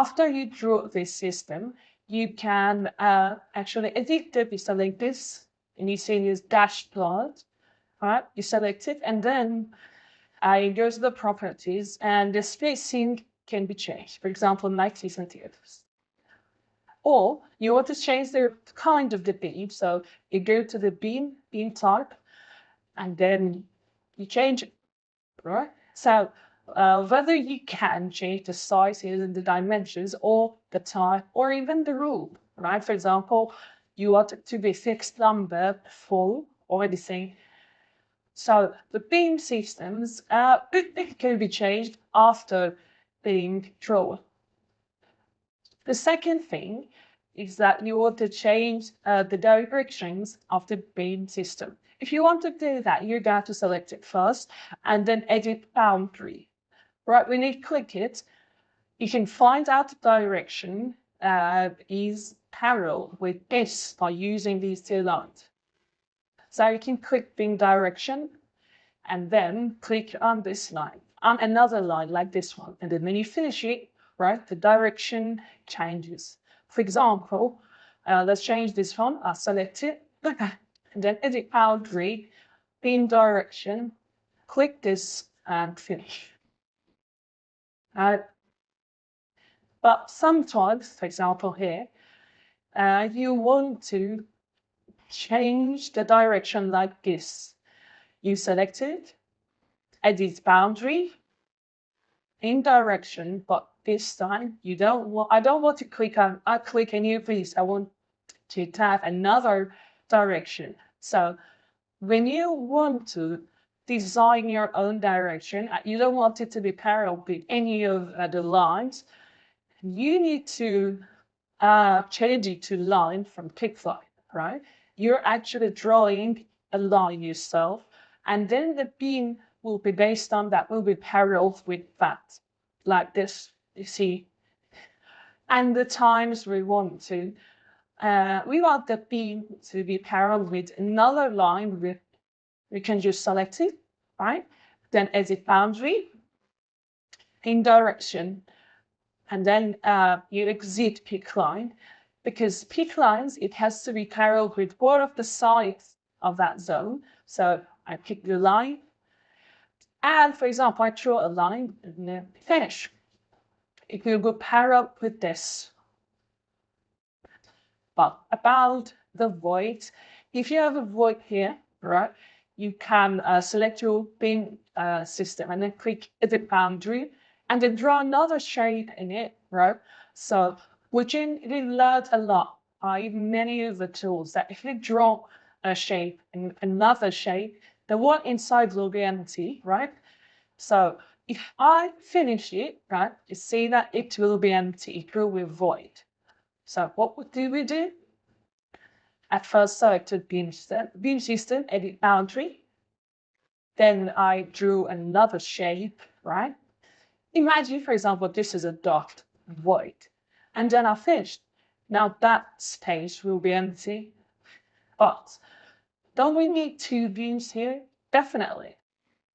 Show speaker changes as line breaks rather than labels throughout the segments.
after you draw this system, you can actually edit it. You select this, and you see this dash plot, right? You select it, and then you go to the properties, and the spacing can be changed. For example, 90 centimeters. Or you want to change the kind of the beam, so you go to the beam type, and then you change it, right? So whether you can change the size and the dimensions, or the type, or even the rule, right? For example, you want it to be fixed number full or anything. So the beam systems can be changed after being drawn. The second thing is that you want to change the directions of the beam system. If you want to do that, you're going to select it first and then edit boundary. Right, when you click it, you can find out the direction is parallel with this by using these two lines. So you can click beam direction and then click on this line, on another line like this one. And then when you finish it, right, the direction changes. For example, let's change this one. I'll select it, and then edit boundary, beam direction, click this and finish. But sometimes, for example here, you want to change the direction like this. You select it, edit boundary, in direction, but this time I don't want to click on, I click a new piece. I want to tap another direction. So when you want to design your own direction, you don't want it to be parallel with any of the lines, you need to change it to line from click line, right? You're actually drawing a line yourself, and then the beam will be based on that, will be parallel with that, like this, you see. And the times we want the beam to be parallel with another line. We can just select it, right? Then edit boundary, in direction, and then you exit peak line, because peak lines, it has to be parallel with both of the sides of that zone. So I pick the line, and for example, I draw a line and then finish. It will go parallel with this. But about the void, if you have a void here, right, you can select your beam system and then click edit boundary and then draw another shape in it, right? So we learned a lot by many of the tools that if you draw a shape and another shape, the one inside will be empty, right? So if I finish it, right, you see that it will be empty, it will be void. So what do we do? At first selected beam system, edit boundary. Then I drew another shape, right? Imagine, for example, this is a dot void. And then I finished. Now that space will be empty. But don't we need two beams here? Definitely.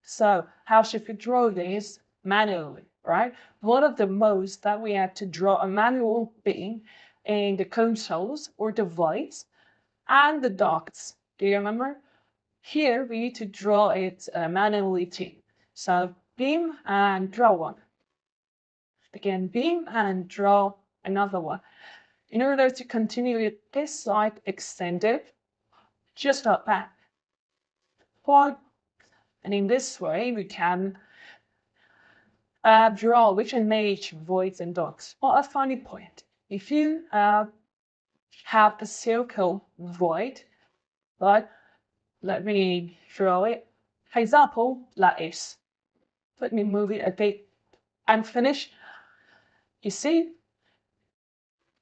So how should we draw these? Manually, right? One of the most that we had to draw a manual beam in the consoles or the voids and the ducts. Do you remember? Here we need to draw it manually too. So beam and draw one. Again, beam and draw another one. In order to continue it, this side extended, just like that. One. And in this way, we can draw which image voids and dots. Well, a funny point. If you have a circle void, but let me draw it. For example, like this. Let me move it a bit and finish. You see?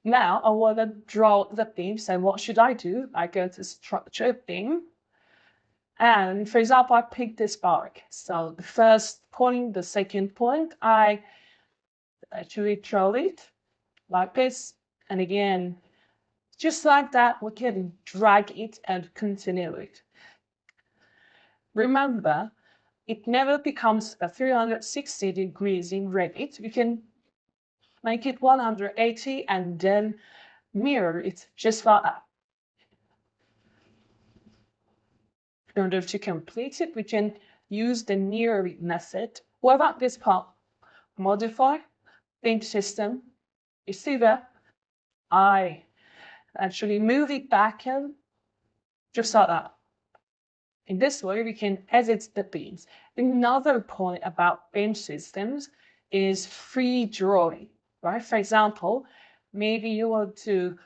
Now I want to draw the beam. So what should I do? I go to structure beam. And for example, I pick this arc. So the first point, the second point, I actually draw it like this. And again, just like that, we can drag it and continue it. Remember, it never becomes a 360 degrees in Revit. We can make it 180 and then mirror it just like that. In order to complete it, we can use the mirroring method. What about this part? Modify, BIM system. You see that? I actually move it back in, just like that. In this way, we can edit the beams. Another point about BIM systems is free drawing, right? For example, maybe you want to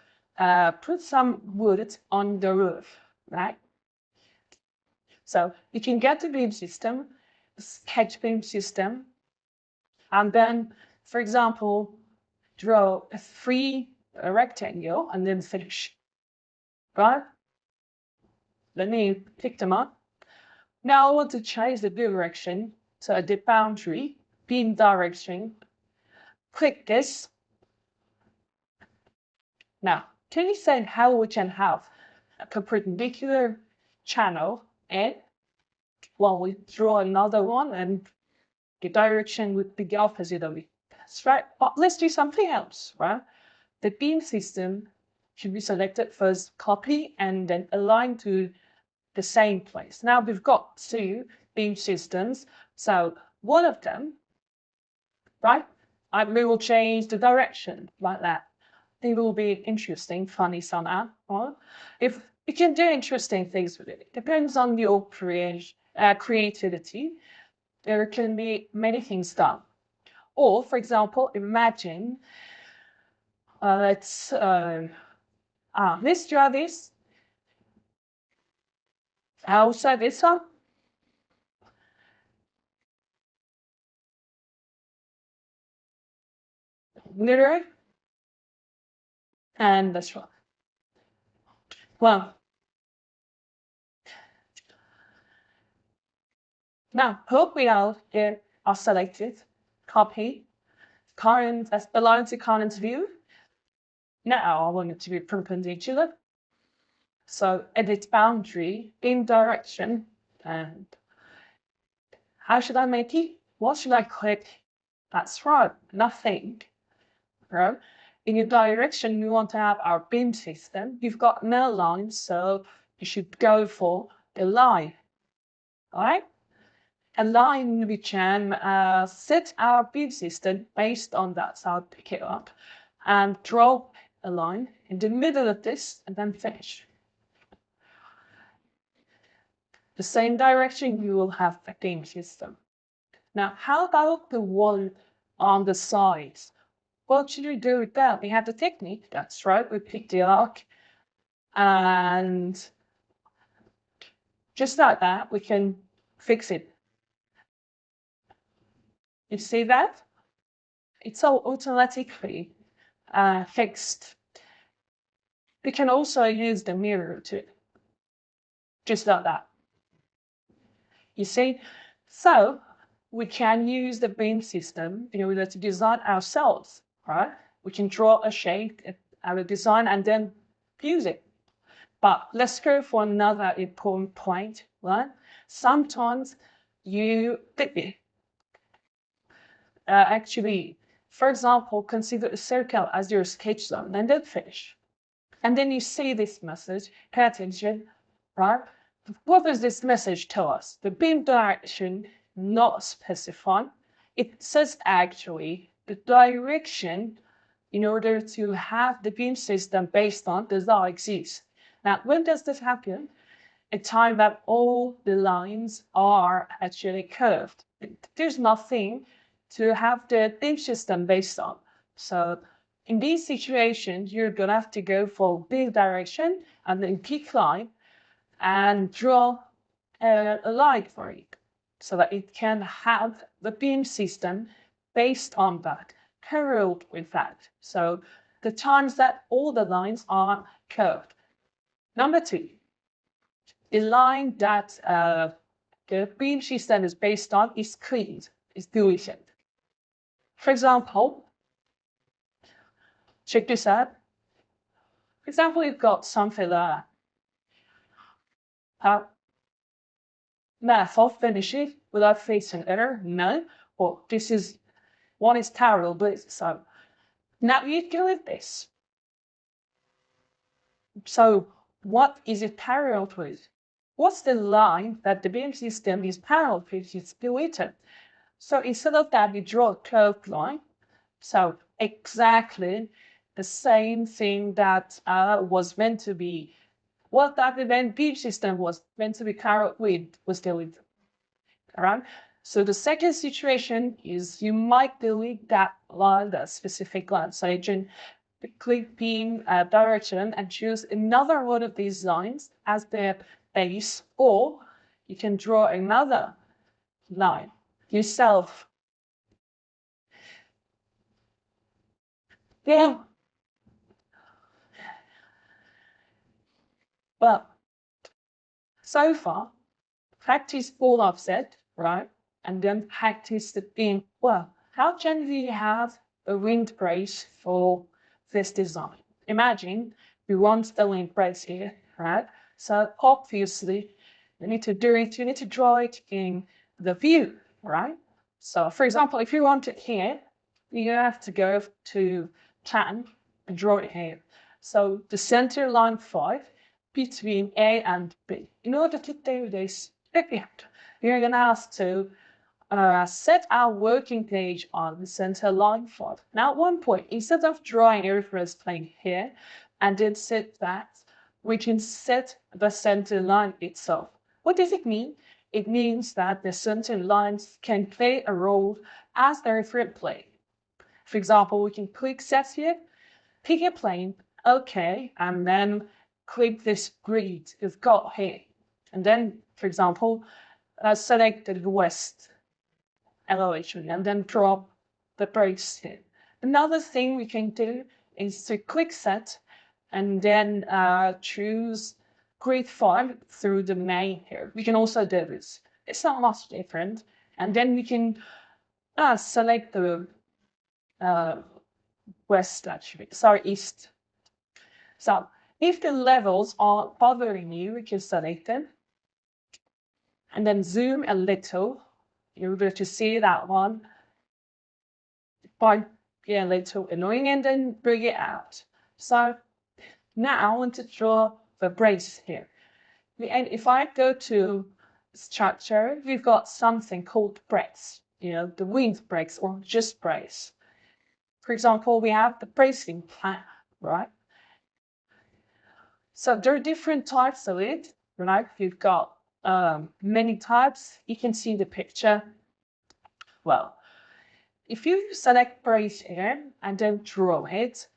put some wood on the roof, right? So you can get the BIM system, sketch BIM system, and then, for example, draw a free rectangle and then finish, right? Let me pick them up. Now I want to change the direction, so the boundary, beam direction. Click this. Now, can you say how we can have a perpendicular channel and well, we draw another one and the direction would be the opposite of it. That's right. But let's do something else, right? The beam system should be selected first, copy, and then align to the same place. Now we've got two beam systems. So one of them, right? We will change the direction like that. It will be interesting, funny somehow. Right? If you can do interesting things with it, it depends on your creativity. There can be many things done. Or, for example, imagine let's draw this. Also this one. Literally. And this one. Well, now hope we all are selected. Copy. Current as align to current view. Now I want it to be perpendicular. So edit boundary in direction. And how should I make it? What should I click? That's right, nothing. Right? In your direction, we want to have our beam system. You've got no line, so you should go for the line. All right? A line we can set our beam system based on that. So I'll pick it up and draw a line in the middle of this and then finish. The same direction you will have the beam system. Now, how about the one on the sides? What should we do with that? We have the technique, that's right, we pick the arc, and just like that, we can fix it. You see that? It's all automatically fixed. We can also use the mirror too, just like that. You see? So, we can use the beam system in order to design ourselves, right? We can draw a shape, our design, and then use it. But let's go for another important point, right? Sometimes you actually, for example, consider a circle as your sketch zone and then finish. And then you see this message, pay attention, right? What does this message tell us? The beam direction not specified. It says actually the direction in order to have the beam system based on does not exist. Now, when does this happen? A time that all the lines are actually curved. There's nothing to have the beam system based on. So in these situations, you're gonna have to go for big direction and then pick line and draw a line for it so that it can have the beam system based on that, parallel with that. So the times that all the lines are curved. Number two, the line that the beam system is based on is cleaned, is deleted. For example, check this out. For example, you've got something like math of finishing without facing error, no. Well, this is one is parallel, but so Now you go with this. So what is it parallel with? What's the line that the beam system is parallel with? It's deleted. So instead of that, we draw a curved line. So exactly the same thing that was meant to be, what that event beam system was meant to be parallel with was deleted. All right. So the second situation is you might delete that line, that specific line. So you can click beam direction and choose another one of these lines as the base, or you can draw another line yourself. Yeah. Well, so far, practice full offset, right? And then practice the beam. Well, how can we have a wind brace for this design? Imagine we want the wind brace here, right? So obviously, you need to do it, you need to draw it in the view, right? So for example, if you want it here, you have to go to plan and draw it here. So the center line 5 between A and B. In order to do this, you're going to have to set our working page on the center line 5. Now, at one point, instead of drawing a reference plane here and then set that, we can set the center line itself. What does it mean? It means that the center lines can play a role as the reference plane. For example, we can click set here, pick a plane, okay, and then click this grid we've got here. And then, for example, select the west elevation and then drop the brace here. Another thing we can do is to click set and then choose grid 5 through the main here. We can also do this. It's not much different. And then we can select the west, actually, sorry, east. So if the levels are bothering you, you can select them and then zoom a little. You're able to see that one. Might be a little annoying, and then bring it out. So now I want to draw the brace here. And if I go to structure, we've got something called brace, the wind brace or just brace. For example, we have the bracing plan, right? So there are different types of it, right? You've got many types. You can see the picture. Well, if you select brace here and then draw it,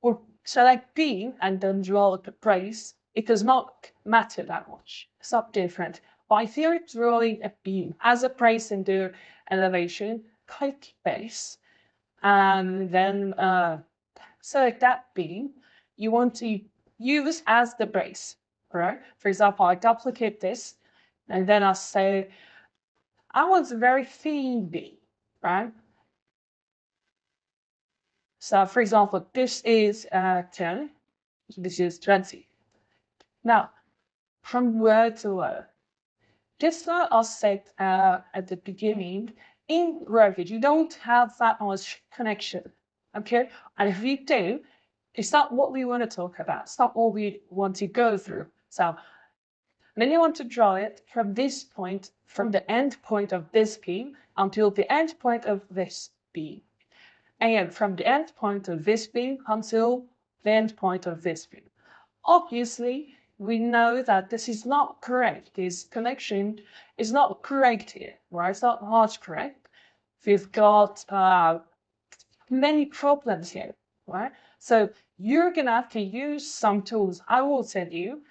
or select beam and then draw the brace, it does not matter that much. It's not different. But if you're drawing a beam as a brace in the elevation, click base and then select that beam you want to use as the brace, right? For example, I duplicate this and then I say, I want a very thin beam, right? So for example, this is 10, this is 20. Now, from word to word, this one I said at the beginning, in Revit, you don't have that much connection, okay? And if you do, it's not what we want to talk about. It's not what we want to go through. So then you want to draw it from this point, from the end point of this beam until the end point of this beam. And from the end point of this beam until the end point of this beam. Obviously, we know that this is not correct. This connection is not correct here, right? It's not much correct. We've got many problems here, right? So you're gonna have to use some tools I will send you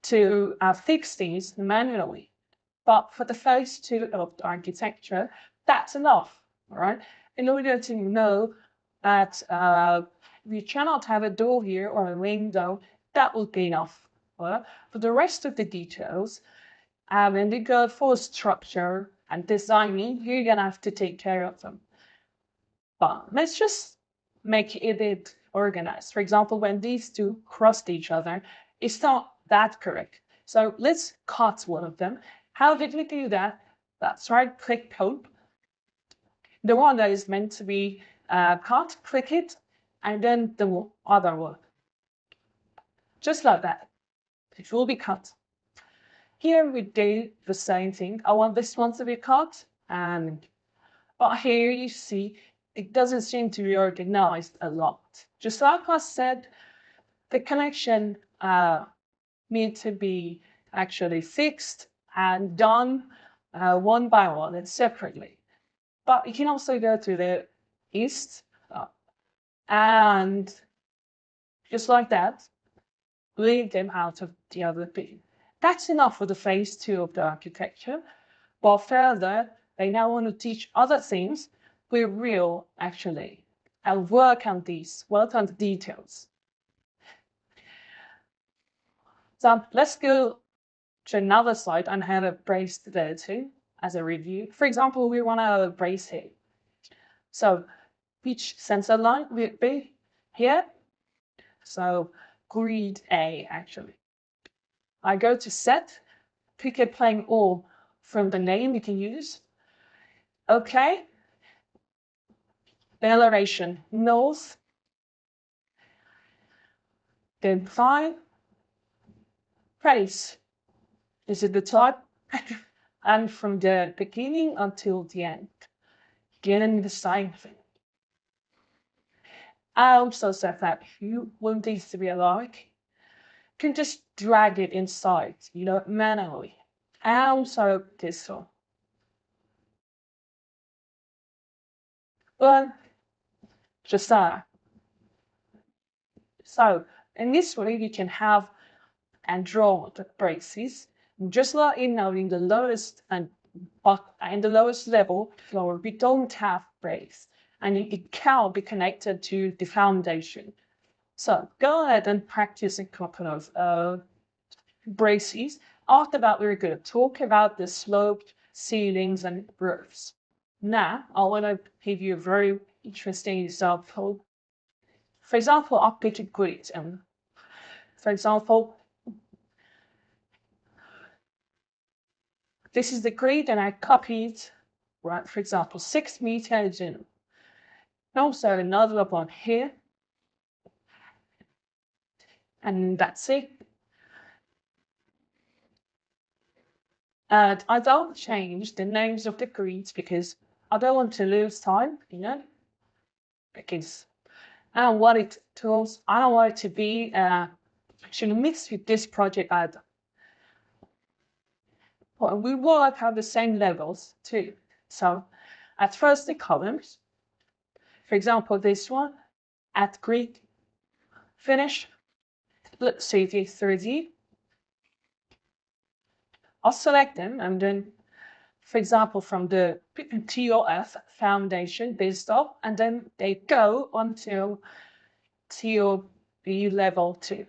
to fix these manually. But for the phase 2 of the architecture, that's enough, all right? In order to know that we cannot have a door here or a window, that will be enough. Right? For the rest of the details, when we go for structure and designing, you're gonna have to take care of them. But let's just make it a bit organized. For example, when these two crossed each other, it's not that correct. So let's cut one of them. How did we do that? That's right, click code. The one that is meant to be cut, click it, and then the other one. Just like that. It will be cut. Here we do the same thing. I want this one to be cut, but here you see it doesn't seem to be organized a lot. Just like I said, the connection need to be actually fixed and done one by one and separately. But you can also go to the east and just like that, leave them out of the other beam. That's enough for the phase 2 of the architecture. But further, they now want to teach other things with real, actually, and work on the details. So let's go to another slide on how to brace there too, as a review. For example, we want to brace here. So which sensor line will it be here? So grid A, actually. I go to set, pick a plane or from the name you can use. Okay. The elevation north. Then fine. Trace. This is the type. And from the beginning until the end. Again, the same thing. I also said that if you want these to be alike, you can just drag it inside, manually. And also this one. Well, just that. So in this way, you can have and draw the braces, just like in the lowest and in the lowest level floor, we don't have brace, and it can be connected to the foundation. So go ahead and practice a couple of braces. After that, we're going to talk about the sloped ceilings and roofs. Now, I want to give you a very interesting example. For example, I'll pick a grid. For example, this is the grid, and I copied, right, for example, 6 meters in. And also another one here. And that's it. And I don't change the names of the grids because I don't want to lose time, because I don't want it to be actually mixed with this project either. But we work at the same levels too. So at first the columns, for example, this one, at grid, finish, let's see the 3D. I'll select them and then, for example, from the TOF foundation, they stop and then they go until TOB level 2.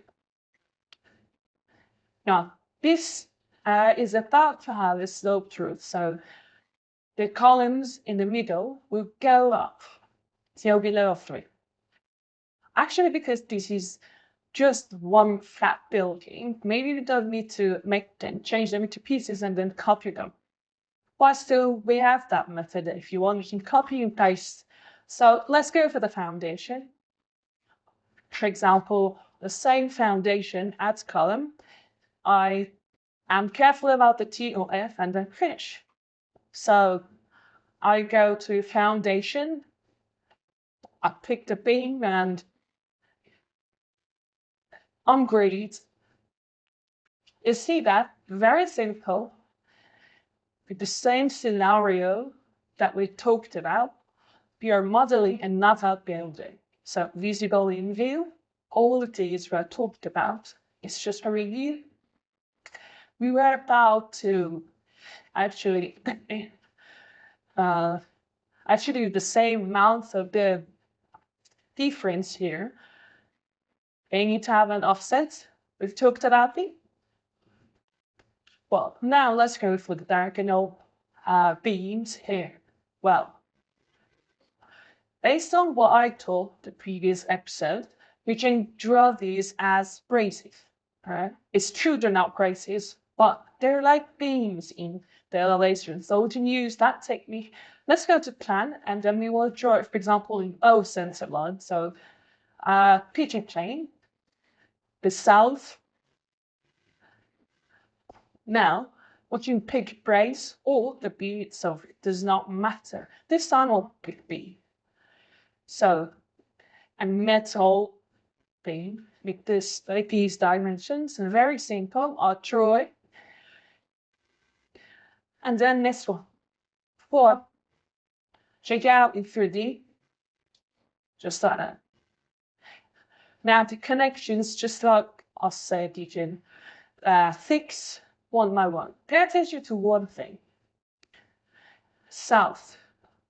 Now, this is about to have a slope through, so the columns in the middle will go up TOB level 3. Actually, because this is just one flat building, maybe we don't need to change them into pieces and then copy them. But still, we have that method. If you want, you can copy and paste. So let's go for the foundation. For example, the same foundation adds column. I am careful about the TOF and then finish. So I go to foundation. I pick the beam and on grid. You see that? Very simple. With the same scenario that we talked about, we are modeling another building. So visible in view, all of these were talked about. It's just a review. We were about to actually the same amount of the difference here. They need to have an offset. We've talked about it. Well, now let's go for the diagonal beams here. Well, based on what I taught the previous episode, we can draw these as braces. Right? It's true they're not braces, but they're like beams in the elevation. So we can use that technique. Let's go to plan, and then we will draw it, for example, in O center line. So pitching plane, the south. Now, what you pick brace or the B itself, it does not matter. This time I'll pick B. So, a metal beam with these dimensions, very simple. I'll draw it. And then this one, 4. Check it out in 3D, just like that. Now the connections, just like I said, you can fix one by one. Pay attention to one thing. South,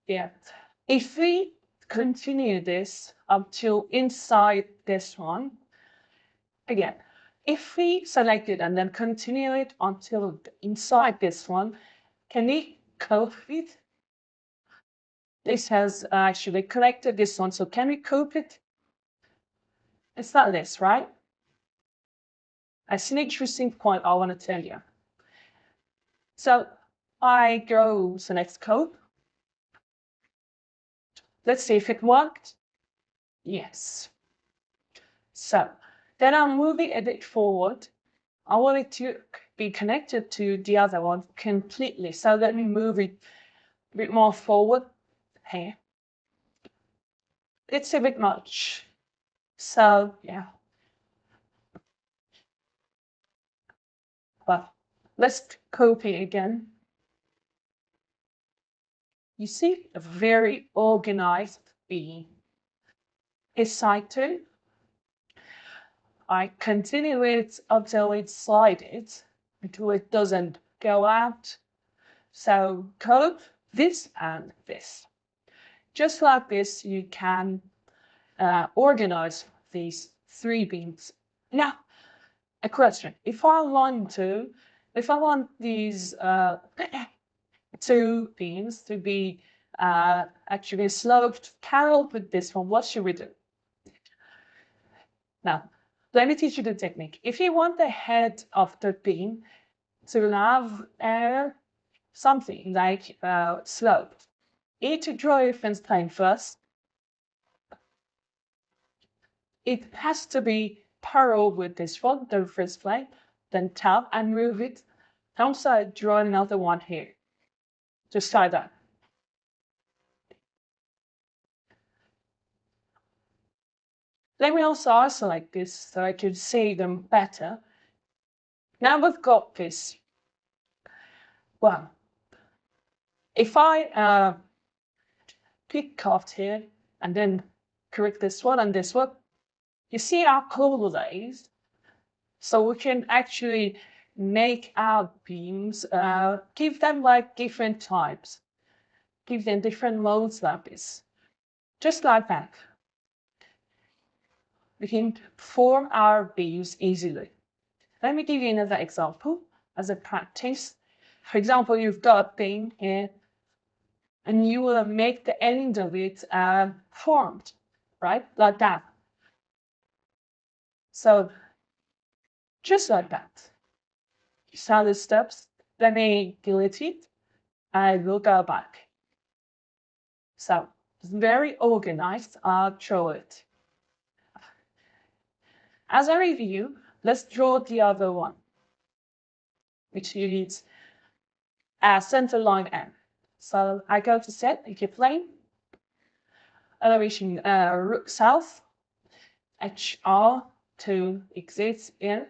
yeah. If we continue this up to inside this one, again, if we select it and then continue it until inside this one, can we cope it? This has actually connected this one, so can we cope it? It's not this, right? That's an interesting point I want to tell you. So I go select cope. Let's see if it worked. Yes. So then I'm moving a bit forward. I want it to be connected to the other one completely. So let me move it a bit more forward here. It's a bit much. So yeah. But let's copy again. You see a very organized beam. It's side 2. I continue it until it's slided, until it doesn't go out. So code this and this. Just like this, you can organize these 3 beams. Now, a question. If I want these 2 beams to be actually sloped parallel with this one, what should we do? Now, let me teach you the technique. If you want the head of the beam to have something like slope, you need to draw your fence plane first. It has to be parallel with this one, the fence plane, then tap and move it. Downside, draw another one here. Just like that. Let me also isolate this so I can see them better. Now we've got this. Well, if I pick cut here and then correct this one and this one, you see our overlays. So we can actually make our beams, give them like different types, give them different modes like this, just like that. We can form our beams easily. Let me give you another example as a practice. For example, you've got a beam here, and you will make the end of it formed, right? Like that. So just like that. You saw the steps. Let me delete it. I will go back. So it's very organized. I'll show it. As a review, let's draw the other one, which needs a center line M. So I go to set, make it plane, elevation south, HR to exit in.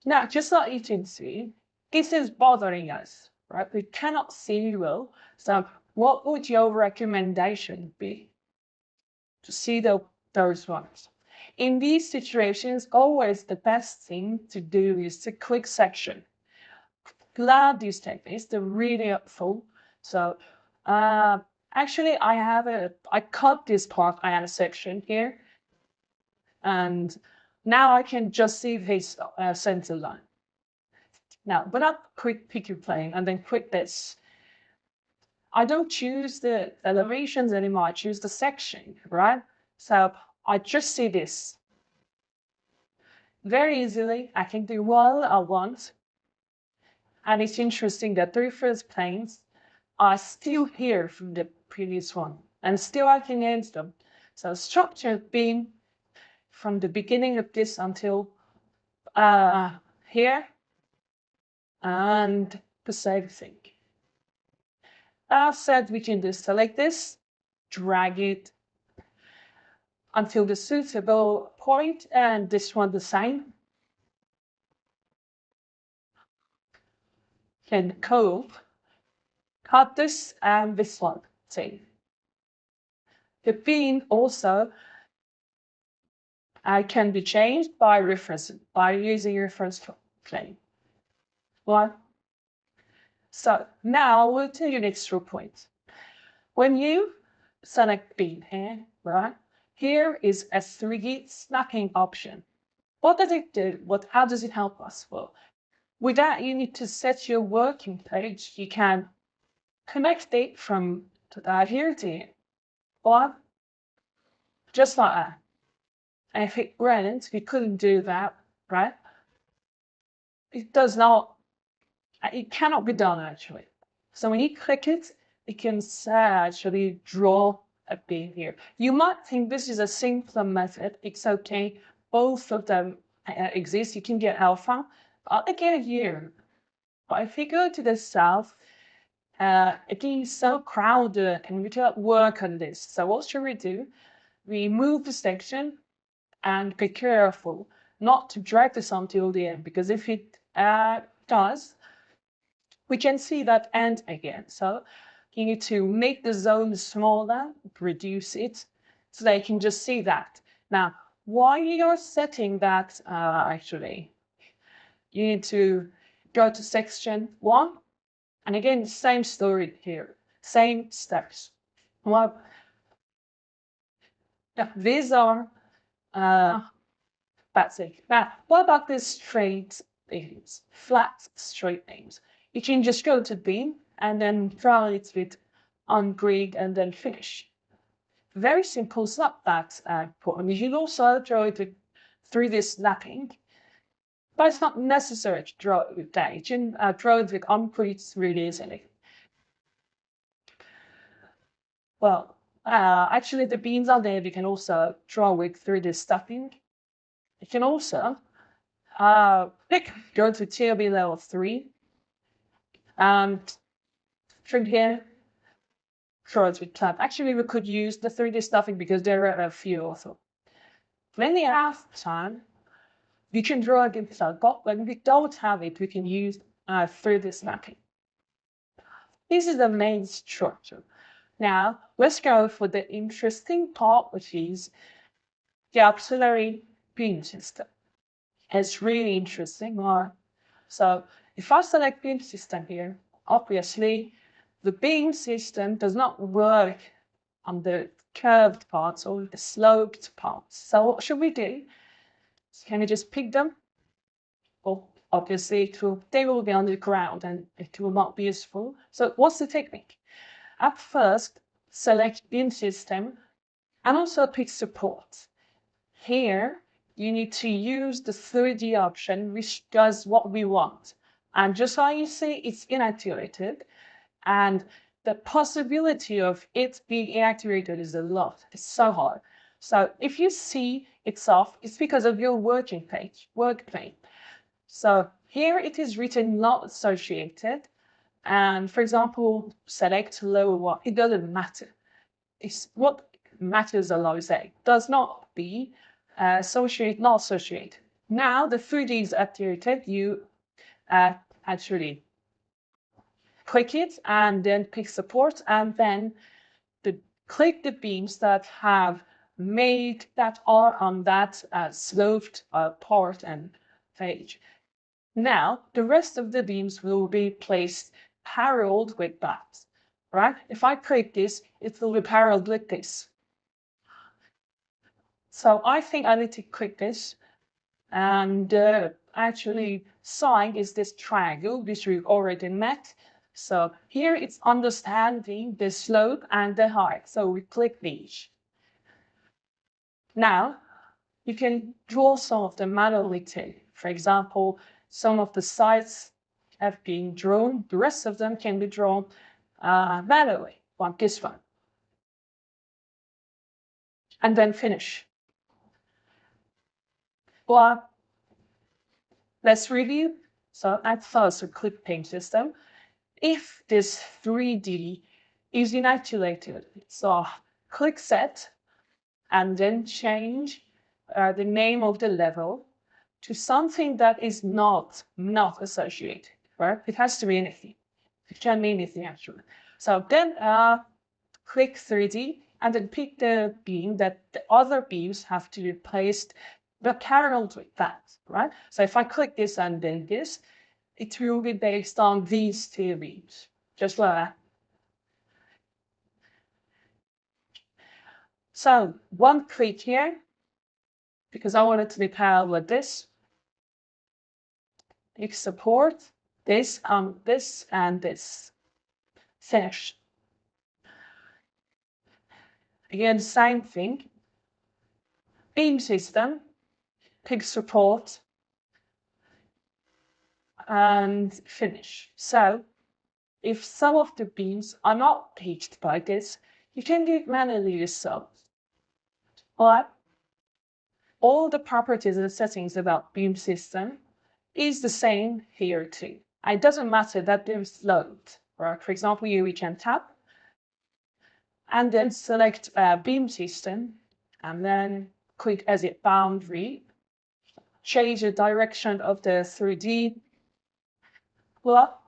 Now, just like you can see, this is bothering us, right? We cannot see well. So what would your recommendation be? To see those ones. In these situations, always the best thing to do is to click section. Glad these techniques, they're really helpful. So actually I cut this part, I had a section here. And now I can just see this center line. Now, when I pick your plane and then click this, I don't choose the elevations anymore, I choose the section, right? So I just see this. Very easily, I can do what I want. And it's interesting that the first planes are still here from the previous one, and still I can edit them. So structured beam from the beginning of this until here, and the same thing. As said, we can just select this, drag it until the suitable point, and this one the same. Can cut this and this one same. The beam also can be changed by reference, by using reference plane. Well, so now we'll to the next point. When you select beam here, right, here is a 3D snapping option. What does it do? How does it help us? Well, with that, you need to set your working page. You can connect it from here to here, or just like that. And if it weren't, we couldn't do that, right? It does not, it cannot be done actually. So when you click it, it can actually draw a beam here. You might think this is a simpler method. It's okay. Both of them exist. You can get alpha. But again here, but if you go to the south, it is so crowded and we cannot work on this. So what should we do? We move the section and be careful not to drag this until the end, because if it does, we can see that end again. So you need to make the zone smaller, reduce it, so that you can just see that. Now, while you're setting that, actually, you need to go to section 1. And again, same story here, same steps. Well, yeah, these are basic. Now, what about these straight beams, flat straight beams? You can just go to beam and then draw it with on grid and then finish. Very simple snap that important. You can also draw it with 3D snapping, but it's not necessary to draw it with that. You can draw it with on-grid really easily. Well, actually the beams are there. You can also draw with 3D stuffing. You can also go to TLB level 3 and trim here, draw it with tab. Actually, we could use the 3D stuffing because there are a few also. When you have time, we can draw against our but when we don't have it, we can use 3D snapping. This is the main structure. Now, let's go for the interesting part, which is the auxiliary beam system. It's really interesting. So if I select beam system here, obviously the beam system does not work on the curved parts or the sloped parts. So what should we do? Can we just pick them? Well, obviously they will be on the ground and it will not be useful. So what's the technique? At first, select beam system and also pick support. Here, you need to use the 3D option, which does what we want. And just how you see, it's inactivated. And the possibility of it being inactivated is a lot. It's so hard. So if you see it's off, it's because of your work plane. So here it is written not associated. And for example, select lower one. It doesn't matter. It's what matters a lot is that it does not be associate, not associate. Now the 3D is activated. You actually click it and then pick support and then click the beams that have made that are on that sloped part and page. Now the rest of the beams will be placed parallel with that, right? If I click this, it will be parallel with this. So I think I need to click this and actually sine is this triangle which we've already met. So here it's understanding the slope and the height. So we click these. Now you can draw some of them manually too. For example, some of the sides have been drawn. The rest of them can be drawn manually, like this one. and then finish. Well, let's review. So at first, we click Paint System. If this 3D is inactivated, so click Set and then change the name of the level to something that is not associated, right? It has to be anything. It can be anything actually. So then click 3D and then pick the beam that the other beams have to be placed parallel with that, right? So if I click this and then this, it will be based on these two beams, just like that. So one click here, because I want it to be parallel with this. You support this, this, and this. Finish. Again, same thing. Beam system, pick support, and finish. So if some of the beams are not picked by this, you can do it manually yourself. All right? All the properties and settings about beam system is the same here too. It doesn't matter that there's load. Right? For example, we can tap and then select beam system and then click edit boundary, change the direction of the 3D. Well,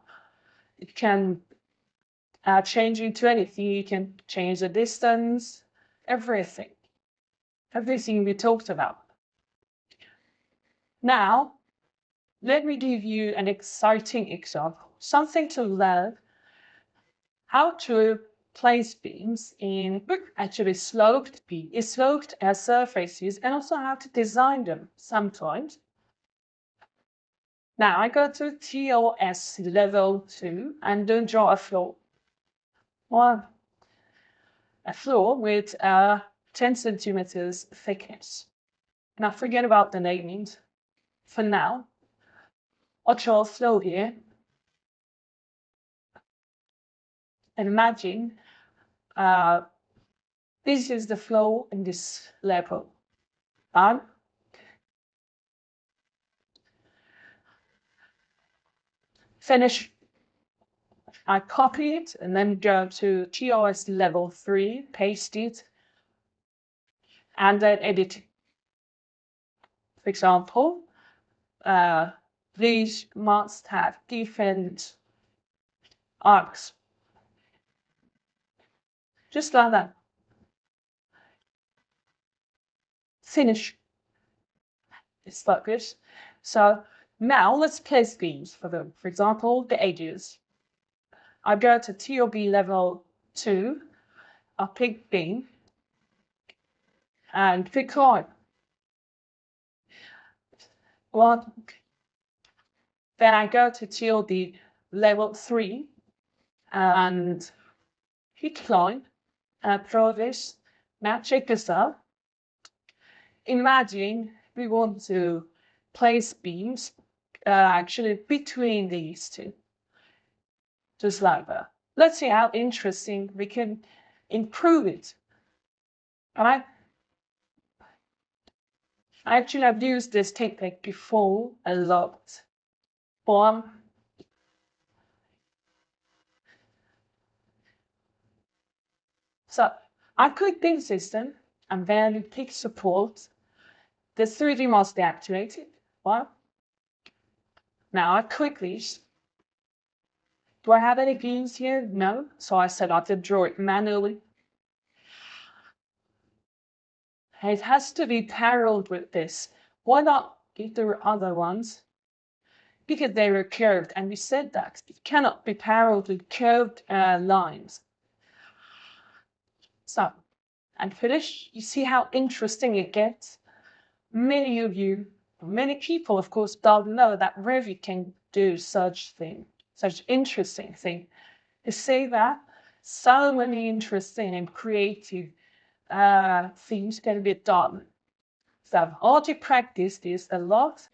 it can change it to anything. You can change the distance, everything we talked about. Now, let me give you an exciting example, something to learn how to place beams in actually sloped surfaces, and also how to design them sometimes. Now I go to TOS level 2 and then draw a floor. Well, a floor with 10 centimeters thickness. Now forget about the namings. For now, I'll draw a floor here. And imagine this is the floor in this level. And finish. I copy it and then go to TOS level 3, paste it, and then edit it. For example, these must have different arcs. Just like that. Finish. It's like this. So now let's place beams for them. For example, the edges. I go to TOB level 2, I'll pick beam, and pick line. Well, then I go to TOD level 3 and hit line and draw this. Now check this out. Imagine we want to place beams actually between these two. Just like that. Let's see how interesting we can improve it. All right. Actually, I've used this technique before a lot. So I click Beam System and then pick Support. The 3D must be activated. Well, now I click this. Do I have any beams here? No. So I set up to draw it manually. It has to be parallel with this. Why not if there were other ones? Because they were curved, and we said that it cannot be parallel with curved lines. So, and finish, you see how interesting it gets? Many of you, many people, of course, don't know that Revit can do such interesting thing. You see that? So many interesting and creative things can be done. So I've already practiced this a lot.